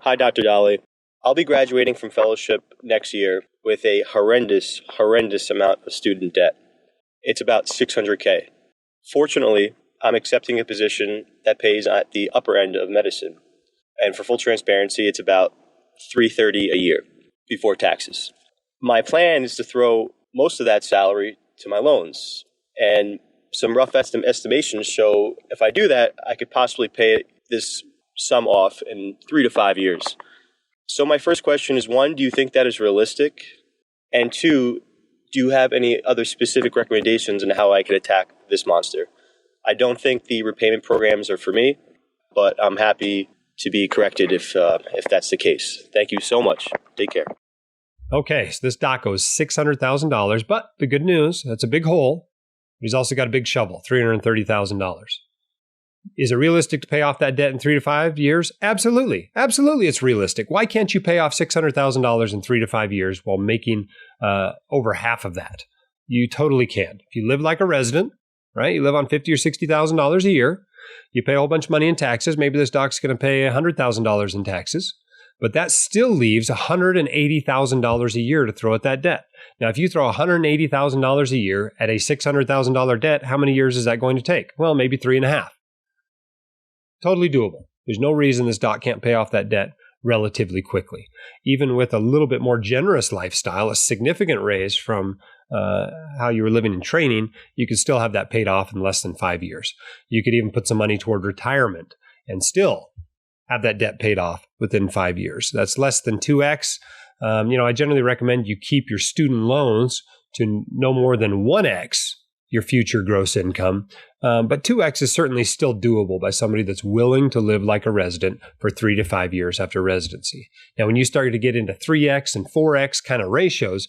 Hi, Dr. Dahle. I'll be graduating from fellowship next year with a horrendous amount of student debt. It's about $600K. Fortunately, I'm accepting a position that pays at the upper end of medicine. And for full transparency, it's about $330 a year before taxes. My plan is to throw most of that salary to my loans. And some rough estimations show if I do that, I could possibly pay this sum off in 3 to 5 years. So my first question is, one, do you think that is realistic? And two, do you have any other specific recommendations on how I could attack this monster? I don't think the repayment programs are for me, but I'm happy to be corrected if that's the case. Thank you so much. Take care. Okay, so this doc owes $600,000, but the good news, that's a big hole. He's also got a big shovel, $330,000. Is it realistic to pay off that debt in 3 to 5 years? Absolutely. Absolutely, it's realistic. Why can't you pay off $600,000 in 3 to 5 years while making over half of that? You totally can. If you live like a resident, right? You live on $50,000 or $60,000 a year. You pay a whole bunch of money in taxes. Maybe this doc's going to pay $100,000 in taxes. But that still leaves $180,000 a year to throw at that debt. Now, if you throw $180,000 a year at a $600,000 debt, how many years is that going to take? Well, maybe 3.5. Totally doable. There's no reason this doc can't pay off that debt relatively quickly. Even with a little bit more generous lifestyle, a significant raise from how you were living in training, you could still have that paid off in less than 5 years. You could even put some money toward retirement and still have that debt paid off within 5 years. That's less than 2x. I generally recommend you keep your student loans to no more than 1x your future gross income. But 2x is certainly still doable by somebody that's willing to live like a resident for 3 to 5 years after residency. Now, when you start to get into 3x and 4x kind of ratios,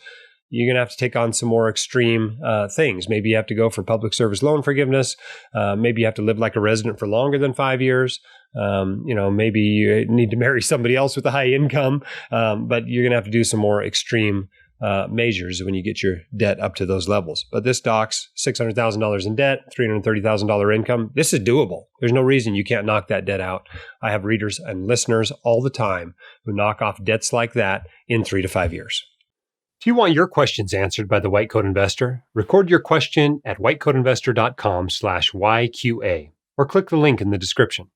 you're going to have to take on some more extreme things. Maybe you have to go for public service loan forgiveness. Maybe you have to live like a resident for longer than 5 years. Maybe you need to marry somebody else with a high income. But you're going to have to do some more extreme measures when you get your debt up to those levels. But this doc's $600,000 in debt, $330,000 income. This is doable. There's no reason you can't knock that debt out. I have readers and listeners all the time who knock off debts like that in 3 to 5 years. Do you want your questions answered by the White Coat Investor? Record your question at whitecoatinvestor.com/YQA or click the link in the description.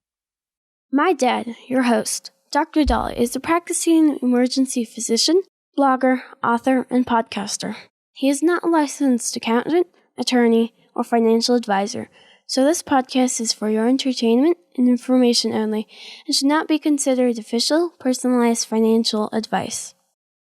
My dad, your host, Dr. Dahle, is a practicing emergency physician, blogger, author, and podcaster. He is not a licensed accountant, attorney, or financial advisor, so this podcast is for your entertainment and information only and should not be considered official, personalized financial advice.